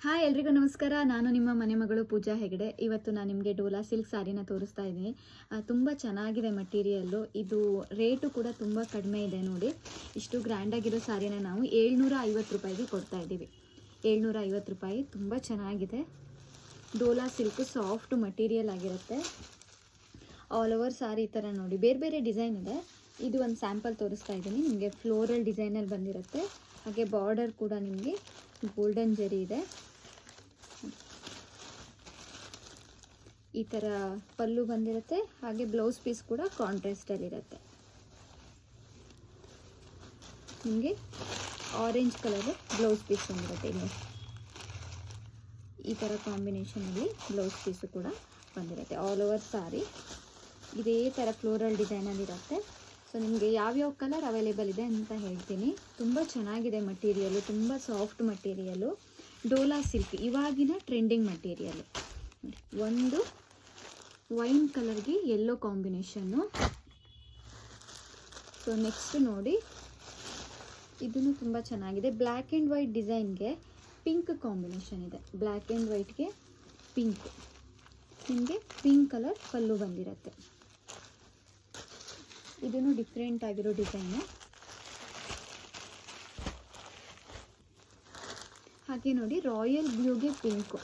Hi ಎಲ್ರಿಗೂ ನಮಸ್ಕಾರ. ನಾನು ನಿಮ್ಮ ಮನೆ ಮಗಳು ಪೂಜಾ ಹೆಗಡೆ. ಇವತ್ತು ನಾನು ನಿಮಗೆ ಡೋಲಾ ಸಿಲ್ಕ್ ಸಾರಿನ ತೋರಿಸ್ತಾ ಇದ್ದೀನಿ. ತುಂಬ ಚೆನ್ನಾಗಿದೆ ಮಟೀರಿಯಲ್ಲು. ಇದು ರೇಟು ಕೂಡ ತುಂಬ ಕಡಿಮೆ ಇದೆ ನೋಡಿ. ಇಷ್ಟು ಗ್ರ್ಯಾಂಡಾಗಿರೋ ಸಾರಿನ ನಾವು 750 ರೂಪಾಯಿಗೆ ಕೊಡ್ತಾ ಇದ್ದೀವಿ. 750 ರೂಪಾಯಿ. ತುಂಬ ಚೆನ್ನಾಗಿದೆ. ಡೋಲಾ ಸಿಲ್ಕು ಸಾಫ್ಟ್ ಮಟೀರಿಯಲ್ ಆಗಿರುತ್ತೆ. ಆಲ್ ಓವರ್ ಸಾರಿ ಈ ಥರ ನೋಡಿ ಬೇರೆ ಬೇರೆ ಡಿಸೈನ್ ಇದೆ. ಇದು ಒಂದು ಸ್ಯಾಂಪಲ್ ತೋರಿಸ್ತಾ ಇದ್ದೀನಿ ನಿಮಗೆ. ಫ್ಲೋರಲ್ ಡಿಸೈನಲ್ಲಿ ಬಂದಿರುತ್ತೆ. ಹಾಗೆ ಬಾರ್ಡರ್ ಕೂಡ ನಿಮಗೆ ಗೋಲ್ಡನ್ ಜರಿ ಇದೆ. ಈ ಥರ ಪಲ್ಲು ಬಂದಿರುತ್ತೆ. ಹಾಗೆ ಬ್ಲೌಸ್ ಪೀಸ್ ಕೂಡ ಕಾಂಟ್ರಾಸ್ಟಲ್ಲಿರುತ್ತೆ. ನಿಮಗೆ ಆರೆಂಜ್ ಕಲರ್ ಬ್ಲೌಸ್ ಪೀಸ್ ಬಂದಿರುತ್ತೆ. ಇಲ್ಲಿ ಈ ಥರ ಕಾಂಬಿನೇಷನಲ್ಲಿ ಬ್ಲೌಸ್ ಪೀಸು ಕೂಡ ಬಂದಿರುತ್ತೆ. ಆಲ್ ಓವರ್ ಸಾರಿ ಇದೇ ಥರ ಫ್ಲೋರಲ್ ಡಿಸೈನಲ್ಲಿರುತ್ತೆ. ಸೊ ನಿಮಗೆ ಯಾವ್ಯಾವ ಕಲರ್ ಅವೈಲೇಬಲ್ ಇದೆ ಅಂತ ಹೇಳ್ತೀನಿ. ತುಂಬ ಚೆನ್ನಾಗಿದೆ ಮಟೀರಿಯಲು. ತುಂಬ ಸಾಫ್ಟ್ ಮಟೀರಿಯಲು. ಡೋಲಾ ಸಿಲ್ಕ್ ಇವಾಗಿನ ಟ್ರೆಂಡಿಂಗ್ ಮಟೀರಿಯಲು. ಒಂದು ವೈನ್ ಕಲರ್ಗೆ ಯೆಲ್ಲೋ ಕಾಂಬಿನೇಷನ್ನು. ಸೊ ನೆಕ್ಸ್ಟ್ ನೋಡಿ, ಇದನ್ನು ತುಂಬ ಚೆನ್ನಾಗಿದೆ. ಬ್ಲ್ಯಾಕ್ ಆ್ಯಂಡ್ ವೈಟ್ ಡಿಸೈನ್ಗೆ ಪಿಂಕ್ ಕಾಂಬಿನೇಷನ್ ಇದೆ. ಬ್ಲ್ಯಾಕ್ ಆ್ಯಂಡ್ ವೈಟ್ಗೆ ಪಿಂಕ್. ನಿಮಗೆ ಪಿಂಕ್ ಕಲರ್ ಪಲ್ಲು ಬಂದಿರುತ್ತೆ. ಇದನ್ನು ಡಿಫ್ರೆಂಟ್ ಆಗಿರೋ ಡಿಸೈನು. ಹಾಗೆ ನೋಡಿ, ರಾಯಲ್ ಬ್ಲೂಗೆ ಪಿಂಕು.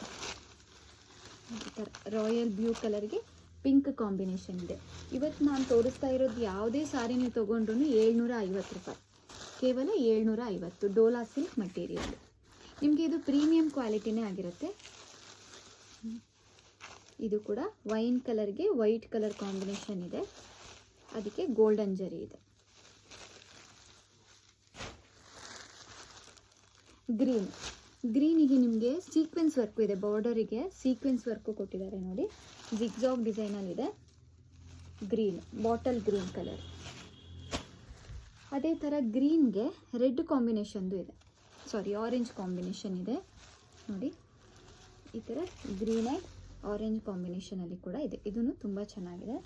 ಈ ಥರ ರಾಯಲ್ ಬ್ಲೂ ಕಲರ್ಗೆ ಪಿಂಕ್ ಕಾಂಬಿನೇಷನ್ ಇದೆ. ಇವತ್ತು ನಾನು ತೋರಿಸ್ತಾ ಇರೋದು ಯಾವುದೇ ಸಾರಿ ನೀವು ತೊಗೊಂಡ್ರೂ 750 ರೂಪಾಯಿ. ಕೇವಲ 750. Dhola silk material. ನಿಮಗೆ ಇದು ಪ್ರೀಮಿಯಂ ಕ್ವಾಲಿಟಿನೇ ಆಗಿರುತ್ತೆ. ಇದು ಕೂಡ ವೈನ್ ಕಲರ್ಗೆ ವೈಟ್ ಕಲರ್ ಕಾಂಬಿನೇಷನ್ ಇದೆ. ಅದಕ್ಕೆ ಗೋಲ್ಡನ್ ಜರಿ ಇದೆ. ಗ್ರೀನಿಗೆ ನಿಮಗೆ ಸೀಕ್ವೆನ್ಸ್ ವರ್ಕು ಇದೆ. ಬಾರ್ಡರಿಗೆ ಸೀಕ್ವೆನ್ಸ್ ವರ್ಕು ಕೊಟ್ಟಿದ್ದಾರೆ ನೋಡಿ. ಜಿಗ್ಜಾಗ್ ಡಿಸೈನಲ್ಲಿದೆ. Green, bottle green colour. ಅದೇ ಥರ ಗ್ರೀನ್ಗೆ ರೆಡ್ ಕಾಂಬಿನೇಷನ್ದು ಇದೆ. ಸಾರಿ, ಆರೆಂಜ್ ಕಾಂಬಿನೇಷನ್ ಇದೆ ನೋಡಿ. ಈ ಥರ ಗ್ರೀನ್ ಆ್ಯಂಡ್ ಆರೆಂಜ್ ಕಾಂಬಿನೇಷನಲ್ಲಿ ಕೂಡ ಇದೆ. ಇದನ್ನು ತುಂಬ ಚೆನ್ನಾಗಿದೆ.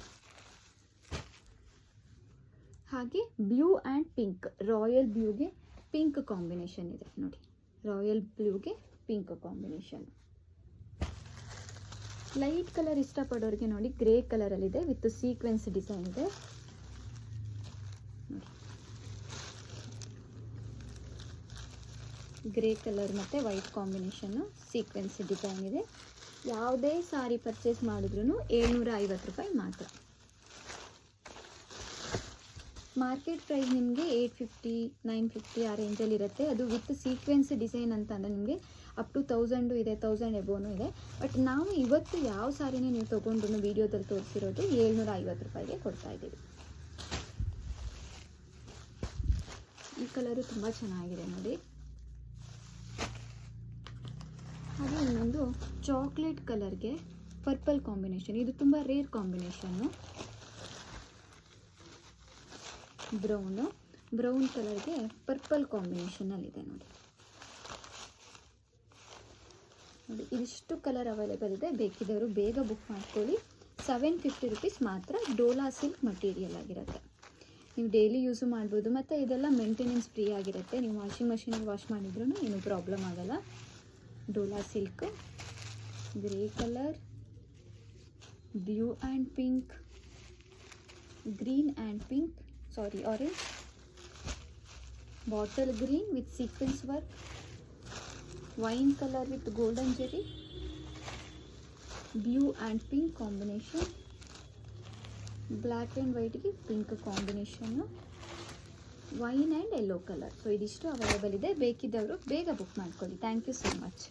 ಹಾಗೆ ಬ್ಲೂ ಆ್ಯಂಡ್ ಪಿಂಕ್, ರಾಯಲ್ ಬ್ಲೂಗೆ ಪಿಂಕ್ ಕಾಂಬಿನೇಷನ್ ಇದೆ ನೋಡಿ. ರಾಯಲ್ ಬ್ಲೂಗೆ ಪಿಂಕ್ ಕಾಂಬಿನೇಷನ್. ಲೈಟ್ ಕಲರ್ ಇಷ್ಟಪಡೋರಿಗೆ ನೋಡಿ, ಗ್ರೇ ಕಲರಲ್ಲಿದೆ ವಿತ್ ಸೀಕ್ವೆನ್ಸ್ ಡಿಸೈನ್ ಇದೆ ನೋಡಿ. ಗ್ರೇ ಕಲರ್ ಮತ್ತು ವೈಟ್ ಕಾಂಬಿನೇಷನ್ನು ಸೀಕ್ವೆನ್ಸ್ ಡಿಸೈನ್ ಇದೆ. ಯಾವುದೇ ಸಾರಿ ಪರ್ಚೇಸ್ ಮಾಡಿದ್ರೂ 750 ರೂಪಾಯಿ ಮಾತ್ರ. ಮಾರ್ಕೆಟ್ ಪ್ರೈಸ್ ನಿಮಗೆ 850, 950 ಆ ರೇಂಜಲ್ಲಿ ಇರುತ್ತೆ. ಅದು ವಿತ್ ಸೀಕ್ವೆನ್ಸ್ ಡಿಸೈನ್ ಅಂತಂದರೆ ನಿಮಗೆ ಅಪ್ ಟು 1000 ಇದೆ, 1000 ಎಬೋನು ಇದೆ. ಬಟ್ ನಾವು ಇವತ್ತು ಯಾವ ಸಾರಿನೇ ನೀವು ತೊಗೊಂಡ್ರು ವಿಡಿಯೋದಲ್ಲಿ ತೋರಿಸಿರೋದು 750 ರೂಪಾಯಿಗೆ ಕೊಡ್ತಾ ಇದ್ದೀವಿ. ಈ ಕಲರು ತುಂಬ ಚೆನ್ನಾಗಿದೆ ನೋಡಿ. ಹಾಗೆ ಇನ್ನೊಂದು ಚಾಕ್ಲೇಟ್ ಕಲರ್ಗೆ ಪರ್ಪಲ್ ಕಾಂಬಿನೇಷನ್. ಇದು ತುಂಬ ರೇರ್ ಕಾಂಬಿನೇಷನ್ನು. ಬ್ರೌನ್ ಕಲರ್ಗೆ ಪರ್ಪಲ್ ಕಾಂಬಿನೇಷನಲ್ಲಿದೆ ನೋಡಿ. ಇದಿಷ್ಟು ಕಲರ್ ಅವೈಲೇಬಲ್ ಇದೆ. ಬೇಕಿದ್ದವರು ಬೇಗ ಬುಕ್ ಮಾಡ್ಕೊಳ್ಳಿ. 750 ರೂಪೀಸ್ ಮಾತ್ರ. ಡೋಲಾ ಸಿಲ್ಕ್ ಮಟೀರಿಯಲ್ ಆಗಿರುತ್ತೆ. ನೀವು ಡೈಲಿ ಯೂಸು ಮಾಡ್ಬೋದು. ಮತ್ತು ಇದೆಲ್ಲ ಮೇಂಟೆನೆನ್ಸ್ ಫ್ರೀ ಆಗಿರುತ್ತೆ. ನೀವು ವಾಷಿಂಗ್ ಮಷೀನಲ್ಲಿ ವಾಶ್ ಮಾಡಿದ್ರೂ ಏನೂ ಪ್ರಾಬ್ಲಮ್ ಆಗಲ್ಲ. Dola silk grey colour, blue and pink, green and pink, sari orange, bottle green with sequence work, wine color with golden jari, blue and pink combination, black and white ಗೆ pink combination, wine and yellow color. So ಇದಿಷ್ಟು available ಇದೆ. ಬೇಕಿದ್ದವರು ಬೇಗ book ಮಾಡ್ಕೊಳ್ಳಿ. Thank you so much.